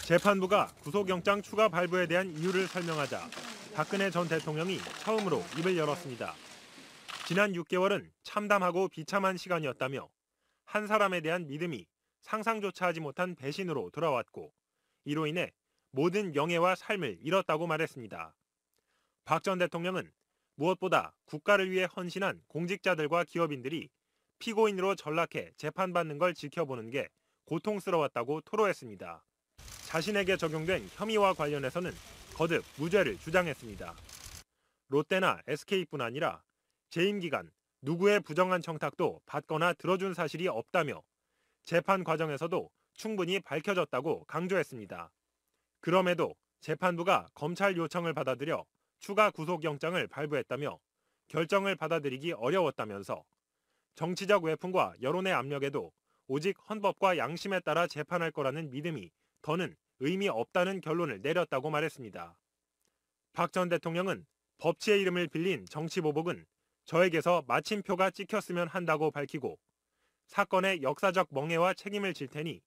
재판부가 구속영장 추가 발부에 대한 이유를 설명하자 박근혜 전 대통령이 처음으로 입을 열었습니다. 지난 6개월은 참담하고 비참한 시간이었다며 한 사람에 대한 믿음이 상상조차 하지 못한 배신으로 돌아왔고 이로 인해 모든 명예와 삶을 잃었다고 말했습니다. 박 전 대통령은 무엇보다 국가를 위해 헌신한 공직자들과 기업인들이 피고인으로 전락해 재판받는 걸 지켜보는 게 고통스러웠다고 토로했습니다. 자신에게 적용된 혐의와 관련해서는 거듭 무죄를 주장했습니다. 롯데나 SK뿐 아니라 재임 기간 누구의 부정한 청탁도 받거나 들어준 사실이 없다며 재판 과정에서도 충분히 밝혀졌다고 강조했습니다. 그럼에도 재판부가 검찰 요청을 받아들여 추가 구속영장을 발부했다며 결정을 받아들이기 어려웠다면서 정치적 외풍과 여론의 압력에도 오직 헌법과 양심에 따라 재판할 거라는 믿음이 더는 의미 없다는 결론을 내렸다고 말했습니다. 박 전 대통령은 법치의 이름을 빌린 정치보복은 저에게서 마침표가 찍혔으면 한다고 밝히고 사건의 역사적 멍해와 책임을 질 테니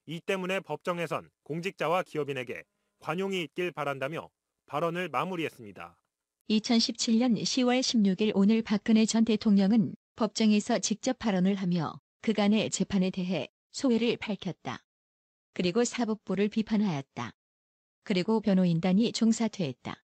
이 때문에 법정에선 공직자와 기업인에게 관용이 있길 바란다며 발언을 마무리했습니다. 2017년 10월 16일 오늘 박근혜 전 대통령은 법정에서 직접 발언을 하며 그간의 재판에 대해 소회를 밝혔다. 그리고 사법부를 비판하였다. 그리고 변호인단이 종사퇴했다.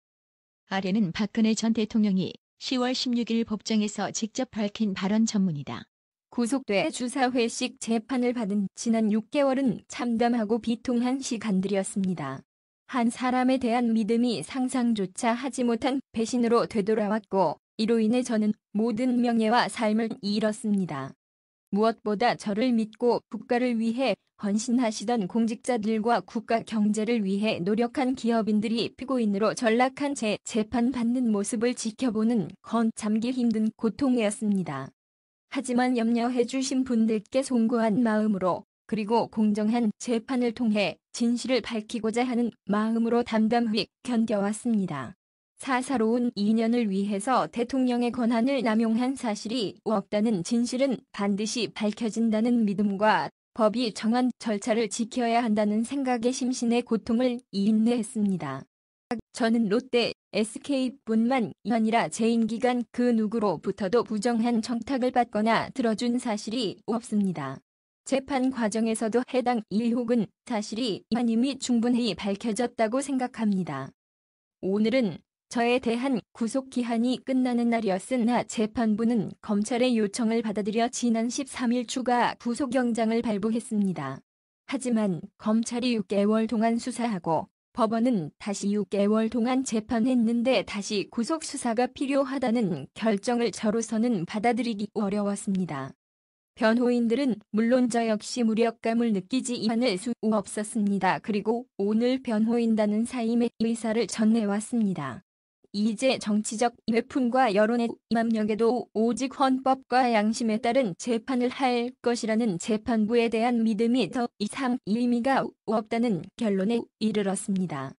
아래는 박근혜 전 대통령이 10월 16일 법정에서 직접 밝힌 발언 전문이다. 구속돼 주사회식 재판을 받은 지난 6개월은 참담하고 비통한 시간들이었습니다. 한 사람에 대한 믿음이 상상조차 하지 못한 배신으로 되돌아왔고 이로 인해 저는 모든 명예와 삶을 잃었습니다. 무엇보다 저를 믿고 국가를 위해 헌신하시던 공직자들과 국가 경제를 위해 노력한 기업인들이 피고인으로 전락한 제 재판받는 모습을 지켜보는 건 참기 힘든 고통이었습니다. 하지만 염려해 주신 분들께 송구한 마음으로 그리고 공정한 재판을 통해 진실을 밝히고자 하는 마음으로 담담히 견뎌왔습니다. 사사로운 2년을 위해서 대통령의 권한을 남용한 사실이 없다는 진실은 반드시 밝혀진다는 믿음과 법이 정한 절차를 지켜야 한다는 생각에 심신의 고통을 인내했습니다. 저는 롯데, SK뿐만 아니라 재임 기간 그 누구로부터도 부정한 청탁을 받거나 들어준 사실이 없습니다. 재판 과정에서도 해당 의혹은 사실이 이미 충분히 밝혀졌다고 생각합니다. 오늘은 저에 대한 구속기한이 끝나는 날이었으나 재판부는 검찰의 요청을 받아들여 지난 13일 추가 구속영장을 발부했습니다. 하지만 검찰이 6개월 동안 수사하고 법원은 다시 6개월 동안 재판했는데 다시 구속수사가 필요하다는 결정을 저로서는 받아들이기 어려웠습니다. 변호인들은 물론 저 역시 무력감을 느끼지 않을 수 없었습니다. 그리고 오늘 변호인단은 사임의 의사를 전해왔습니다. 이제 정치적 외풍과 여론의 압력에도 오직 헌법과 양심에 따른 재판을 할 것이라는 재판부에 대한 믿음이 더 이상 의미가 없다는 결론에 이르렀습니다.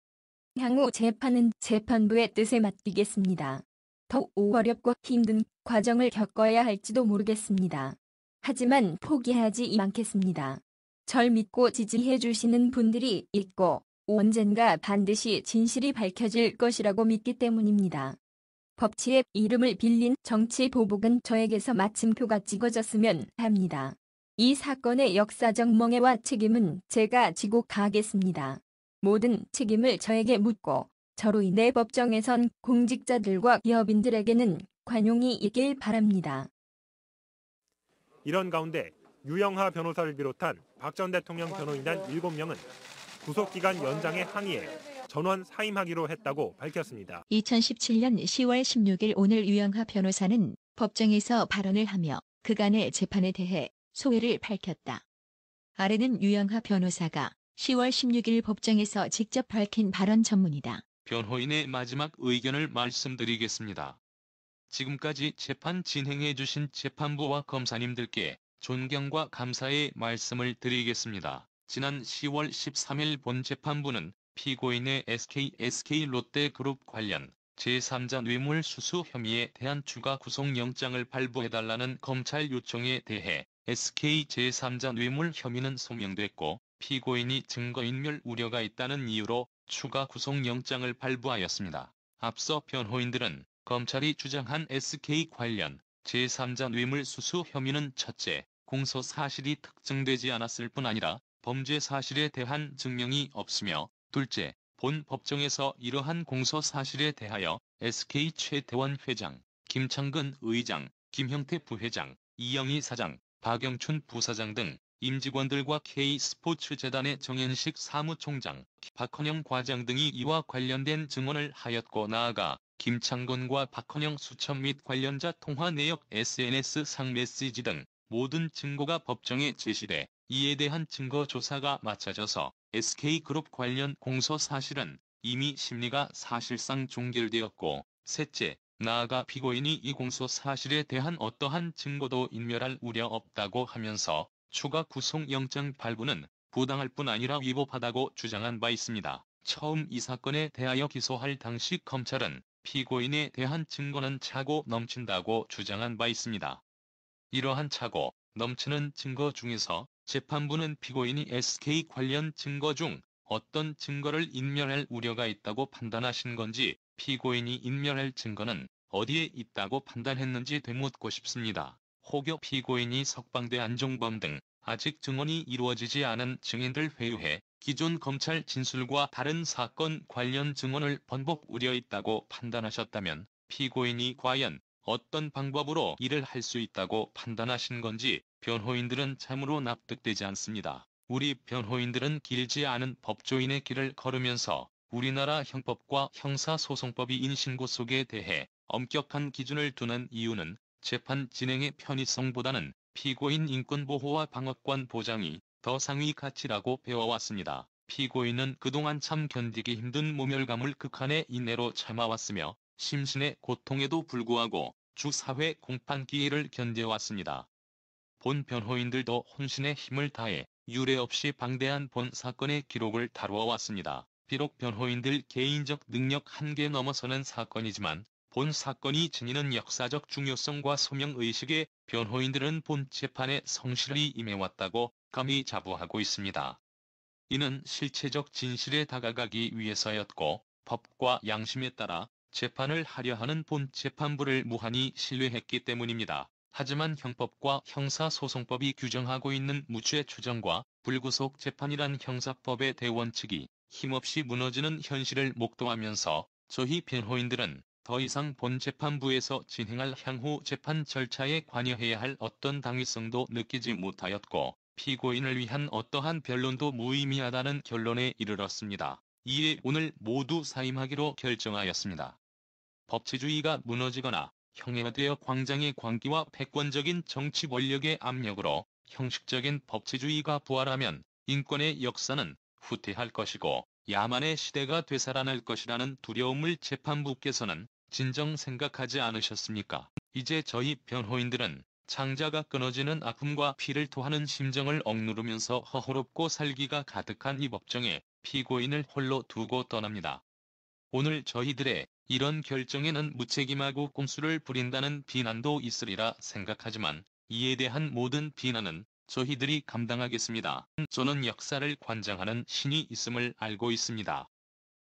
향후 재판은 재판부의 뜻에 맡기겠습니다. 더 어렵고 힘든 과정을 겪어야 할지도 모르겠습니다. 하지만 포기하지 않겠습니다. 절 믿고 지지해 주시는 분들이 있고 언젠가 반드시 진실이 밝혀질 것이라고 믿기 때문입니다. 법치의 이름을 빌린 정치 보복은 저에게서 마침표가 찍어졌으면 합니다. 이 사건의 역사적 멍해와 책임은 제가 지고 가겠습니다. 모든 책임을 저에게 묻고 저로 인해 법정에선 공직자들과 기업인들에게는 관용이 있길 바랍니다. 이런 가운데 유영하 변호사를 비롯한 박 전 대통령 변호인단 7명은 구속기간 연장에 항의해 전원 사임하기로 했다고 밝혔습니다. 2017년 10월 16일 오늘 유영하 변호사는 법정에서 발언을 하며 그간의 재판에 대해 소회를 밝혔다. 아래는 유영하 변호사가 10월 16일 법정에서 직접 밝힌 발언 전문이다. 변호인의 마지막 의견을 말씀드리겠습니다. 지금까지 재판 진행해 주신 재판부와 검사님들께 존경과 감사의 말씀을 드리겠습니다. 지난 10월 13일 본 재판부는 피고인의 SK롯데그룹 관련 제3자 뇌물수수 혐의에 대한 추가 구속영장을 발부해달라는 검찰 요청에 대해 SK 제3자 뇌물 혐의는 소명됐고 피고인이 증거인멸 우려가 있다는 이유로 추가 구속영장을 발부하였습니다. 앞서 변호인들은 검찰이 주장한 SK 관련 제3자 뇌물수수 혐의는 첫째, 공소 사실이 특정되지 않았을 뿐 아니라 범죄 사실에 대한 증명이 없으며 둘째, 본 법정에서 이러한 공소 사실에 대하여 SK 최태원 회장, 김창근 의장, 김형태 부회장, 이영희 사장, 박영춘 부사장 등 임직원들과 K스포츠재단의 정현식 사무총장, 박헌영 과장 등이 이와 관련된 증언을 하였고 나아가 김창곤과 박헌영 수첩 및 관련자 통화 내역 SNS상 메시지 등 모든 증거가 법정에 제시돼 이에 대한 증거 조사가 마쳐져서 SK그룹 관련 공소 사실은 이미 심리가 사실상 종결되었고 셋째, 나아가 피고인이 이 공소 사실에 대한 어떠한 증거도 인멸할 우려 없다고 하면서 추가 구속영장 발부는 부당할 뿐 아니라 위법하다고 주장한 바 있습니다. 처음 이 사건에 대하여 기소할 당시 검찰은 피고인에 대한 증거는 차고 넘친다고 주장한 바 있습니다. 이러한 차고 넘치는 증거 중에서 재판부는 피고인이 SK 관련 증거 중 어떤 증거를 인멸할 우려가 있다고 판단하신 건지 피고인이 인멸할 증거는 어디에 있다고 판단했는지 되묻고 싶습니다. 혹여 피고인이 석방돼 안종범 등 아직 증언이 이루어지지 않은 증인들 회유해 기존 검찰 진술과 다른 사건 관련 증언을 번복 우려 있다고 판단하셨다면 피고인이 과연 어떤 방법으로 이를 할 수 있다고 판단하신 건지 변호인들은 참으로 납득되지 않습니다. 우리 변호인들은 길지 않은 법조인의 길을 걸으면서 우리나라 형법과 형사소송법이 인신고속에 대해 엄격한 기준을 두는 이유는 재판 진행의 편의성보다는 피고인 인권보호와 방어권 보장이 더 상위 가치라고 배워왔습니다. 피고인은 그동안 참 견디기 힘든 모멸감을 극한의 인내로 참아왔으며 심신의 고통에도 불구하고 주사회 공판 기일을 견뎌왔습니다. 본 변호인들도 혼신의 힘을 다해 유례 없이 방대한 본 사건의 기록을 다루어 왔습니다. 비록 변호인들 개인적 능력 한계 넘어서는 사건이지만 본 사건이 지니는 역사적 중요성과 소명의식에 변호인들은 본 재판에 성실히 임해왔다고 감히 자부하고 있습니다. 이는 실체적 진실에 다가가기 위해서였고 법과 양심에 따라 재판을 하려 하는 본 재판부를 무한히 신뢰했기 때문입니다. 하지만 형법과 형사소송법이 규정하고 있는 무죄 추정과 불구속 재판이란 형사법의 대원칙이 힘없이 무너지는 현실을 목도하면서 저희 변호인들은 더 이상 본 재판부에서 진행할 향후 재판 절차에 관여해야 할 어떤 당위성도 느끼지 못하였고 피고인을 위한 어떠한 변론도 무의미하다는 결론에 이르렀습니다. 이에 오늘 모두 사임하기로 결정하였습니다. 법치주의가 무너지거나 형해화되어 광장의 광기와 패권적인 정치 권력의 압력으로 형식적인 법치주의가 부활하면 인권의 역사는 후퇴할 것이고 야만의 시대가 되살아날 것이라는 두려움을 재판부께서는 진정 생각하지 않으셨습니까? 이제 저희 변호인들은 창자가 끊어지는 아픔과 피를 토하는 심정을 억누르면서 허허롭고 살기가 가득한 이 법정에 피고인을 홀로 두고 떠납니다. 오늘 저희들의 이런 결정에는 무책임하고 꼼수를 부린다는 비난도 있으리라 생각하지만 이에 대한 모든 비난은 저희들이 감당하겠습니다. 저는 역사를 관장하는 신이 있음을 알고 있습니다.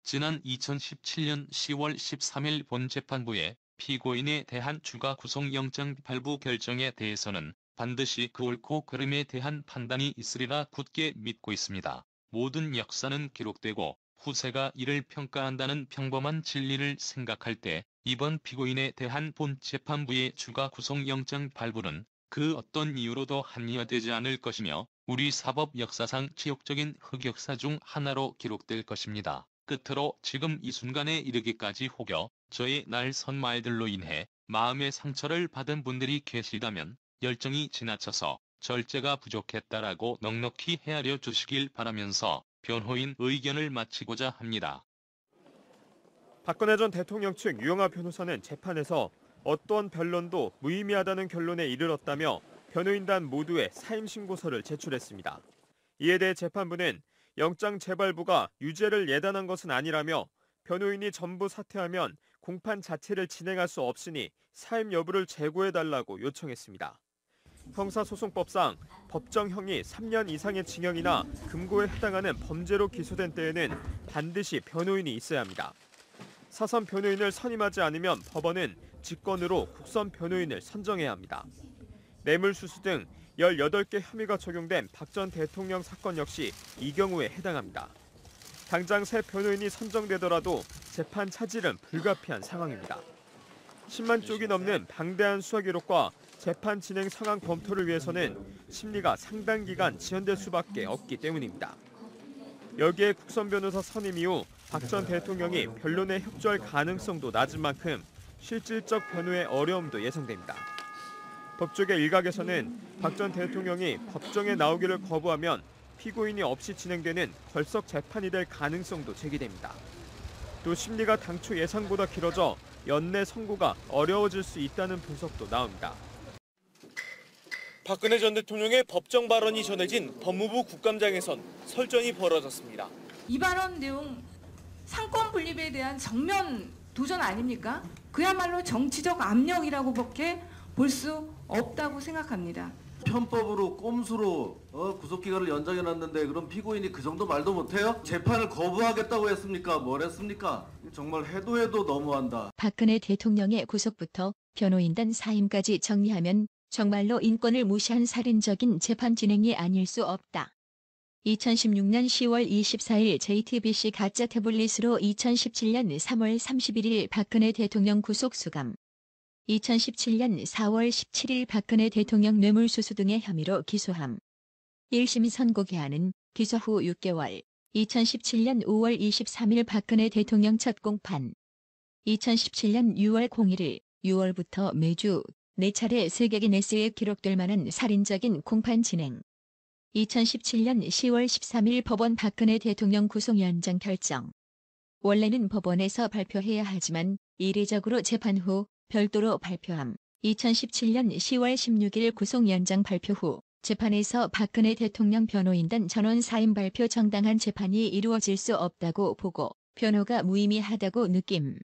지난 2017년 10월 13일 본 재판부의 피고인에 대한 추가 구속영장 발부 결정에 대해서는 반드시 그 옳고 그름에 대한 판단이 있으리라 굳게 믿고 있습니다. 모든 역사는 기록되고 후세가 이를 평가한다는 평범한 진리를 생각할 때 이번 피고인에 대한 본 재판부의 추가 구속영장 발부는 그 어떤 이유로도 합리화되지 않을 것이며 우리 사법 역사상 치욕적인 흑역사 중 하나로 기록될 것입니다. 끝으로 지금 이 순간에 이르기까지 혹여 저의 날 선 말들로 인해 마음의 상처를 받은 분들이 계시다면 열정이 지나쳐서 절제가 부족했다라고 넉넉히 헤아려 주시길 바라면서 변호인 의견을 마치고자 합니다. 박근혜 전 대통령 측 유영하 변호사는 재판에서 어떤 변론도 무의미하다는 결론에 이르렀다며 변호인단 모두의 사임 신고서를 제출했습니다. 이에 대해 재판부는 영장 재발부가 유죄를 예단한 것은 아니라며 변호인이 전부 사퇴하면 공판 자체를 진행할 수 없으니 사임 여부를 재고해달라고 요청했습니다. 형사소송법상 법정형이 3년 이상의 징역이나 금고에 해당하는 범죄로 기소된 때에는 반드시 변호인이 있어야 합니다. 사선 변호인을 선임하지 않으면 법원은 직권으로 국선 변호인을 선정해야 합니다. 뇌물수수 등 18개 혐의가 적용된 박 전 대통령 사건 역시 이 경우에 해당합니다. 당장 새 변호인이 선정되더라도 재판 차질은 불가피한 상황입니다. 10만 쪽이 넘는 방대한 수사 기록과 재판 진행 상황 검토를 위해서는 심리가 상당 기간 지연될 수밖에 없기 때문입니다. 여기에 국선 변호사 선임 이후 박 전 대통령이 변론에 협조할 가능성도 낮은 만큼 실질적 변호의 어려움도 예상됩니다. 법조계 일각에서는 박 전 대통령이 법정에 나오기를 거부하면 피고인이 없이 진행되는 걸석 재판이 될 가능성도 제기됩니다. 또 심리가 당초 예상보다 길어져 연내 선고가 어려워질 수 있다는 분석도 나옵니다. 박근혜 전 대통령의 법정 발언이 전해진 법무부 국감장에선 설전이 벌어졌습니다. 이 발언 내용 상권 분립에 대한 정면 도전 아닙니까? 그야말로 정치적 압력이라고밖에 볼 수 없다고 생각합니다. 편법으로 꼼수로 구속기간을 연장해놨는데 그럼 피고인이 그 정도 말도 못해요? 재판을 거부하겠다고 했습니까? 뭘 했습니까? 정말 해도 너무한다. 박근혜 대통령의 구속부터 변호인단 사임까지 정리하면 정말로 인권을 무시한 살인적인 재판 진행이 아닐 수 없다. 2016년 10월 24일 JTBC 가짜 태블릿으로 2017년 3월 31일 박근혜 대통령 구속 수감. 2017년 4월 17일 박근혜 대통령 뇌물수수 등의 혐의로 기소함. 1심 선고 기한은 기소 후 6개월. 2017년 5월 23일 박근혜 대통령 첫 공판. 2017년 6월 01일, 6월부터 매주 4차례 세계기네스에 기록될 만한 살인적인 공판 진행. 2017년 10월 13일 법원 박근혜 대통령 구속 연장 결정. 원래는 법원에서 발표해야 하지만 이례적으로 재판 후 별도로 발표함. 2017년 10월 16일 구속 연장 발표 후 재판에서 박근혜 대통령 변호인단 전원 사임 발표 정당한 재판이 이루어질 수 없다고 보고 변호가 무의미하다고 느낌.